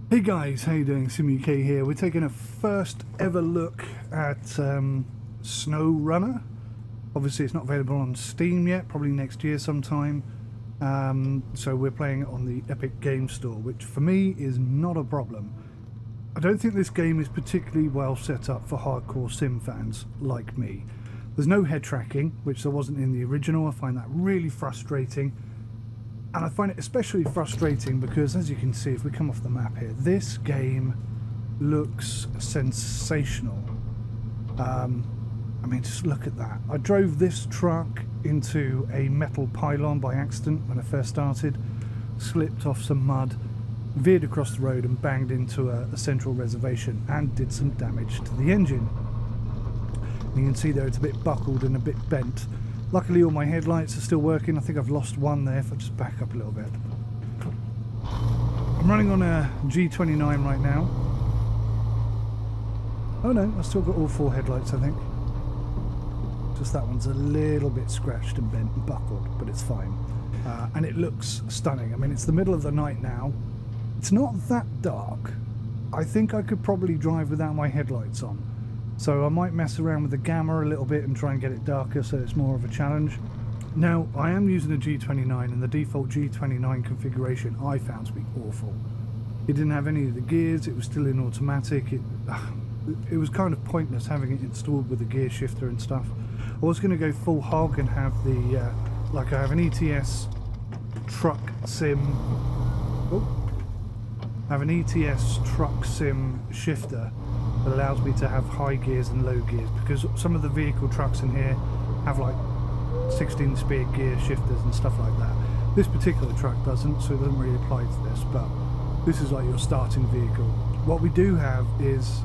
Hey guys, how you doing? SimUK here. We're taking a first ever look at SnowRunner. Obviously it's not available on Steam yet, probably next year sometime. So we're playing it on the Epic Game Store, which for me is not a problem. I don't think this game is particularly well set up for hardcore sim fans like me. There's no head tracking, which there wasn't in the original. I find that really frustrating. And I find it especially frustrating because, as you can see, if we come off the map here, this game looks sensational. I mean, just look at that. I drove this truck into a metal pylon by accident when I first started, slipped off some mud, veered across the road and banged into a central reservation and did some damage to the engine. And you can see there it's a bit buckled and a bit bent. Luckily all my headlights are still working. I think I've lost one there if I just back up a little bit. I'm running on a G29 right now. Oh no, I've still got all four headlights I think. Just that one's a little bit scratched and bent and buckled, but it's fine. And it looks stunning. I mean, it's the middle of the night now. It's not that dark. I think I could probably drive without my headlights on. So I might mess around with the gamma a little bit and try and get it darker so it's more of a challenge. Now, I am using a G29 and the default G29 configuration I found to be awful. It didn't have any of the gears, it was still in automatic. It was kind of pointless having it installed with the gear shifter and stuff. I was going to go full hog and have the, like I have an ETS truck sim. I have an ETS truck sim shifter that allows me to have high gears and low gears, because some of the vehicle trucks in here have like 16-speed gear shifters and stuff like that. This particular truck doesn't, so it doesn't really apply to this, but this is like your starting vehicle. What we do have is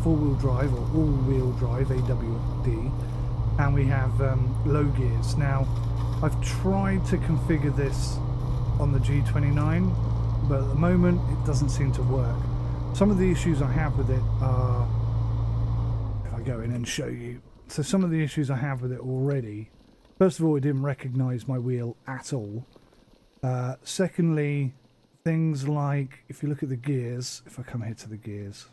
four-wheel drive or all-wheel drive, AWD, and we have low gears. Now, I've tried to configure this on the G29, but at the moment it doesn't seem to work. Some of the issues I have with it are, if I go in and show you, so some of the issues I have with it already, first of all, it didn't recognise my wheel at all. Secondly, things like, if you look at the gears, if I come here to the gears,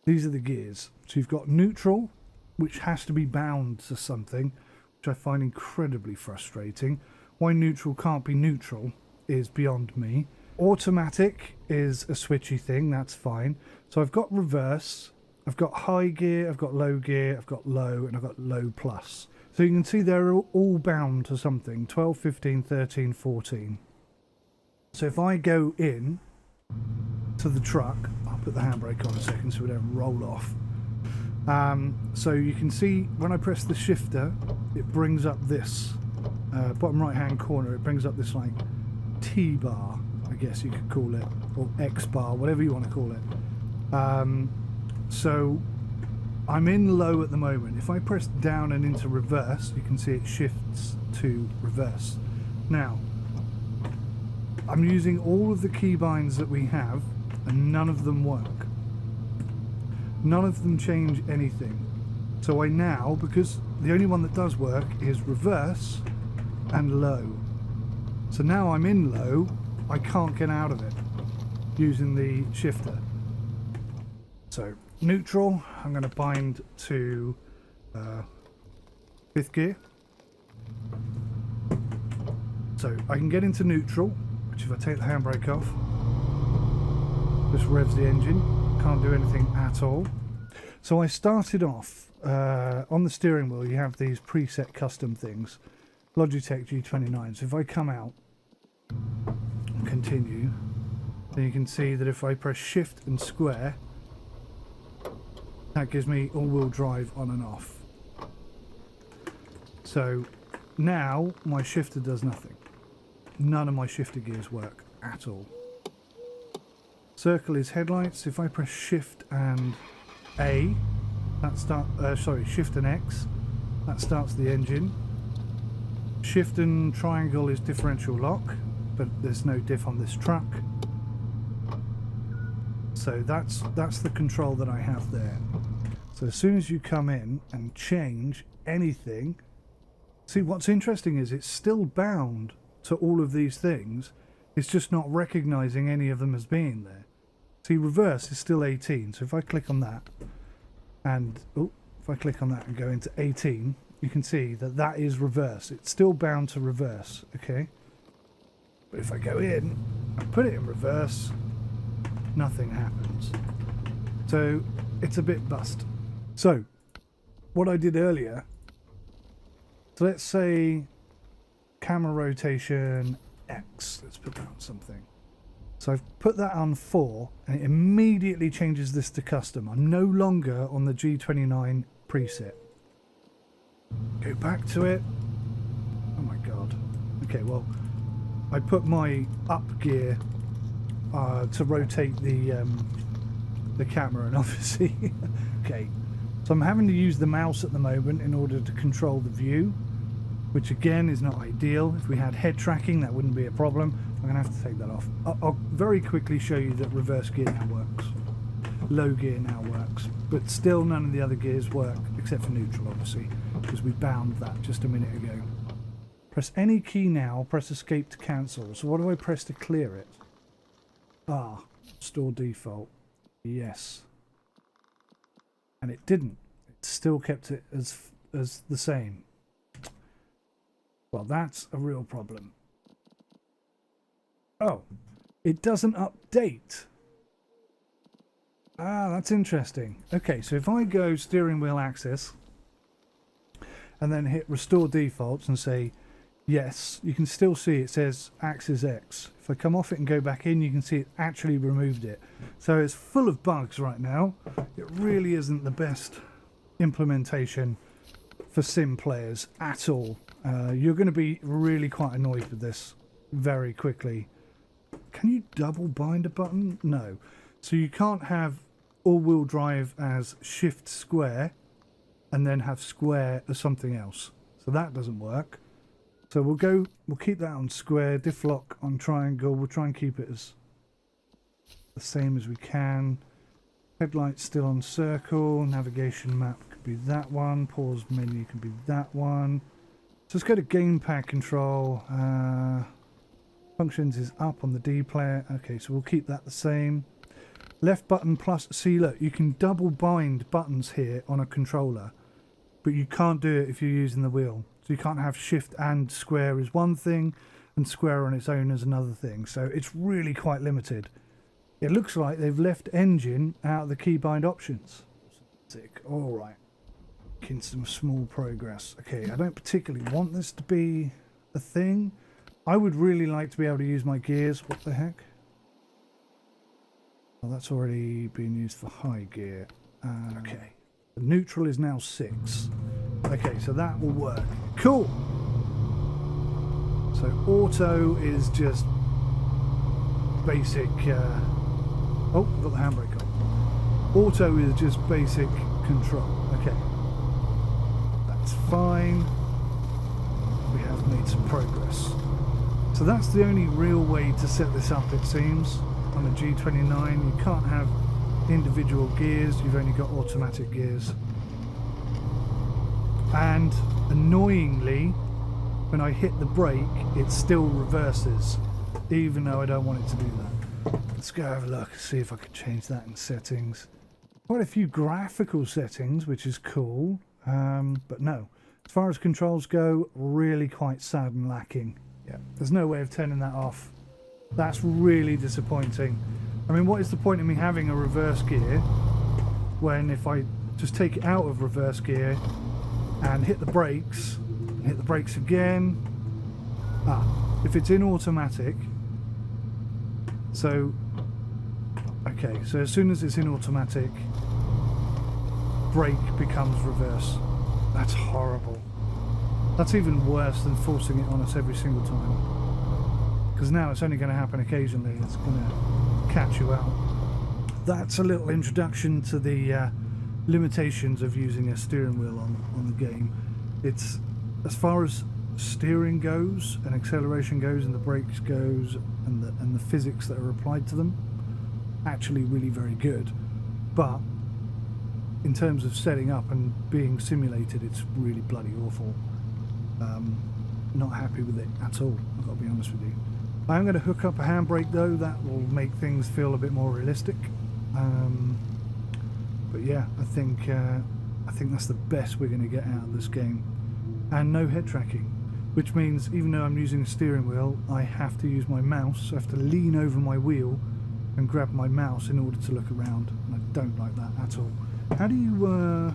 these are the gears. So you've got neutral, which has to be bound to something, which I find incredibly frustrating. Why neutral can't be neutral is beyond me. Automatic is a switchy thing, that's fine. So I've got reverse, I've got high gear, I've got low gear, I've got low, and I've got low plus. So you can see they're all bound to something, 12, 15, 13, 14. So if I go in to the truck, I'll put the handbrake on a second so we don't roll off. So you can see when I press the shifter, it brings up this, bottom right hand corner, it brings up this like T-bar, I guess you could call it, or X bar, whatever you want to call it. So I'm in low at the moment. If I press down and into reverse, you can see it shifts to reverse. Now, I'm using all of the keybinds that we have, and none of them work. None of them change anything. So I now, because the only one that does work is reverse and low. So now I'm in low, I can't get out of it using the shifter. So neutral, I'm going to bind to fifth gear. So I can get into neutral, which if I take the handbrake off, just revs the engine, can't do anything at all. So I started off, on the steering wheel you have these preset custom things, Logitech G29, so if I come out, continue, then you can see that if I press shift and square, that gives me all-wheel drive on and off. So now my shifter does nothing. None of my shifter gears work at all. Circle is headlights. If I press shift and A, shift and X, that starts the engine. Shift and triangle is differential lock, but there's no diff on this truck. So that's the control that I have there. So as soon as you come in and change anything, see what's interesting is it's still bound to all of these things. It's just not recognizing any of them as being there. See, reverse is still 18. So if I click on that and if I click on that and go into 18, you can see that that is reverse. It's still bound to reverse, okay? But if I go in and put it in reverse, nothing happens. So it's a bit bust. So what I did earlier, so let's say camera rotation X. Let's put that on something. So I've put that on 4 and it immediately changes this to custom. I'm no longer on the G29 preset. Go back to it. Oh my god. Okay, well, I put my up gear to rotate the camera, and obviously okay, so I'm having to use the mouse at the moment in order to control the view, which again is not ideal. If we had head tracking, that wouldn't be a problem. I'm gonna have to take that off. I'll very quickly show you that reverse gear now works, low gear now works, but still none of the other gears work except for neutral, obviously, because we bound that just a minute ago. Press any key now, press escape to cancel. So what do I press to clear it? Store default. Yes. And it didn't. It still kept it as the same. Well, that's a real problem. Oh, it doesn't update. That's interesting. Okay, so if I go steering wheel axis and then hit restore defaults and say yes, you can still see it says axis X. If I come off it and go back in, you can see it actually removed it. So it's full of bugs right now. It really isn't the best implementation for sim players at all. You're going to be really quite annoyed with this very quickly. Can you double bind a button? No. So you can't have all-wheel drive as shift square and then have square as something else. So that doesn't work. So we'll keep that on square, diff lock on triangle. We'll try and keep it as the same as we can. Headlights still on circle. Navigation map could be that one. Pause menu can be that one. So let's go to gamepad control. Functions is up on the D player. Okay, so we'll keep that the same. Left button plus, see, look, you can double bind buttons here on a controller, but you can't do it if you're using the wheel. So you can't have shift and square is one thing and square on its own is another thing. So it's really quite limited. It looks like they've left engine out of the keybind options. All right. Making some small progress. Okay, I don't particularly want this to be a thing. I would really like to be able to use my gears. What the heck? Well, that's already been used for high gear. Okay. The neutral is now 6. Okay, so that will work. Cool. So auto is just basic. Oh, I've got the handbrake on. Auto is just basic control. Okay. That's fine. We have made some progress. So that's the only real way to set this up, it seems. On a G29, you can't have individual gears, you've only got automatic gears. And annoyingly, when I hit the brake, it still reverses, even though I don't want it to do that. Let's go have a look and see if I can change that in settings. Quite a few graphical settings, which is cool, but no. As far as controls go, really quite sad and lacking. Yeah, there's no way of turning that off. That's really disappointing. I mean, what is the point of me having a reverse gear when if I just take it out of reverse gear and hit the brakes again, if it's in automatic, so okay, so as soon as it's in automatic, brake becomes reverse. That's horrible. That's even worse than forcing it on us every single time, because now it's only going to happen occasionally. It's going to catch you out. That's a little introduction to the limitations of using a steering wheel on the game. It's, as far as steering goes and acceleration goes and the brakes goes and the physics that are applied to them, actually really very good. But in terms of setting up and being simulated, it's really bloody awful. Not happy with it at all, I've got to be honest with you. I am going to hook up a handbrake though, that will make things feel a bit more realistic. But yeah, I think that's the best we're going to get out of this game. And no head tracking, which means even though I'm using a steering wheel, I have to use my mouse. So I have to lean over my wheel and grab my mouse in order to look around, and I don't like that at all. How do you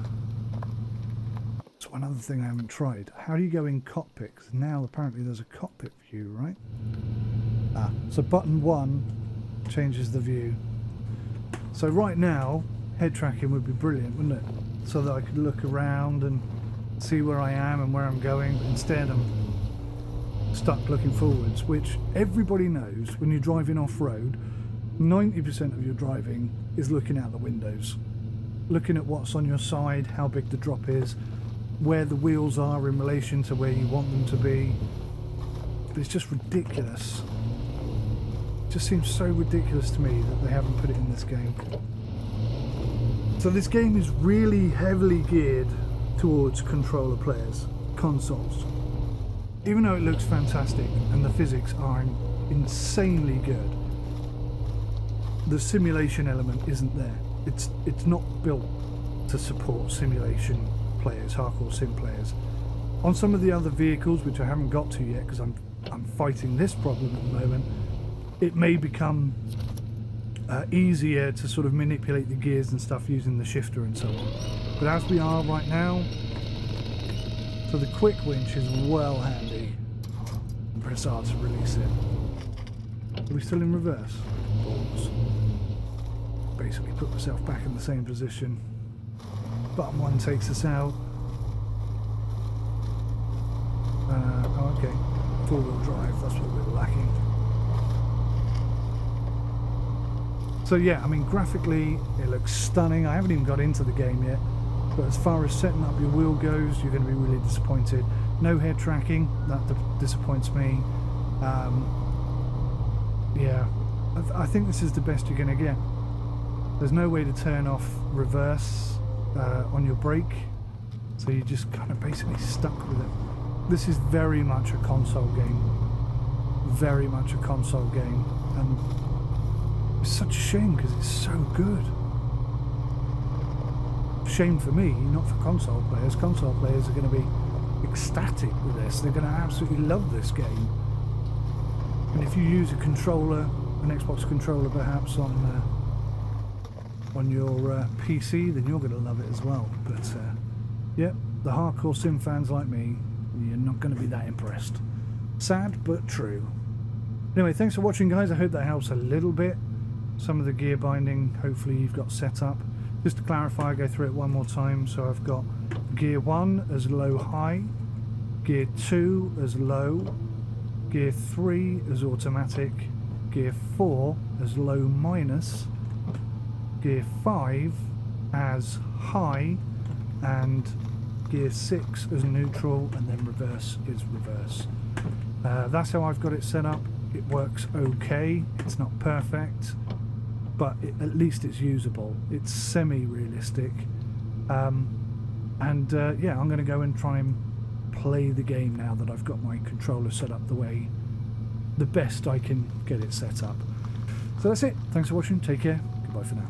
that's one other thing I haven't tried. How do you go in cockpit? 'Cause now apparently there's a cockpit view, right? So button 1 changes the view. So right now head tracking would be brilliant, wouldn't it? So that I could look around and see where I am and where I'm going, but instead I'm stuck looking forwards, which everybody knows when you're driving off-road, 90% of your driving is looking out the windows, looking at what's on your side, how big the drop is, where the wheels are in relation to where you want them to be. But it's just ridiculous. It just seems so ridiculous to me that they haven't put it in this game. So this game is really heavily geared towards controller players, consoles. Even though it looks fantastic and the physics are insanely good, the simulation element isn't there. It's not built to support simulation players, hardcore sim players. On some of the other vehicles, which I haven't got to yet because I'm fighting this problem at the moment, it may become easier to sort of manipulate the gears and stuff using the shifter and so on. But as we are right now, so the quick winch is well handy, but it's hard to release it. Are we still in reverse? Balls. Basically put myself back in the same position. Button 1 takes us out. Oh, okay. 4-wheel drive, that's what we're lacking. So yeah, I mean, graphically it looks stunning. I haven't even got into the game yet, but as far as setting up your wheel goes, you're going to be really disappointed. No head tracking, that disappoints me. Yeah, I think this is the best you're going to get. There's no way to turn off reverse on your brake, so you're just kind of basically stuck with it. This is very much a console game. Very much a console game, and it's such a shame because it's so good. Shame for me, not for console players. Console players are going to be ecstatic with this. They're going to absolutely love this game. And if you use a controller, an Xbox controller perhaps on your PC, then you're going to love it as well. But yeah, the hardcore sim fans like me, you're not going to be that impressed. Sad but true. Anyway, thanks for watching, guys. I hope that helps a little bit. Some of the gear binding hopefully you've got set up. Just to clarify, I'll go through it one more time. So I've got gear 1 as low high, gear 2 as low, gear 3 as automatic, gear 4 as low minus, gear 5 as high, and gear 6 as neutral, and then reverse is reverse. That's how I've got it set up. It works okay. It's not perfect, but at least it's usable. It's semi-realistic. Yeah, I'm going to go and try and play the game now that I've got my controller set up the best I can get it set up. So that's it. Thanks for watching. Take care. Goodbye for now.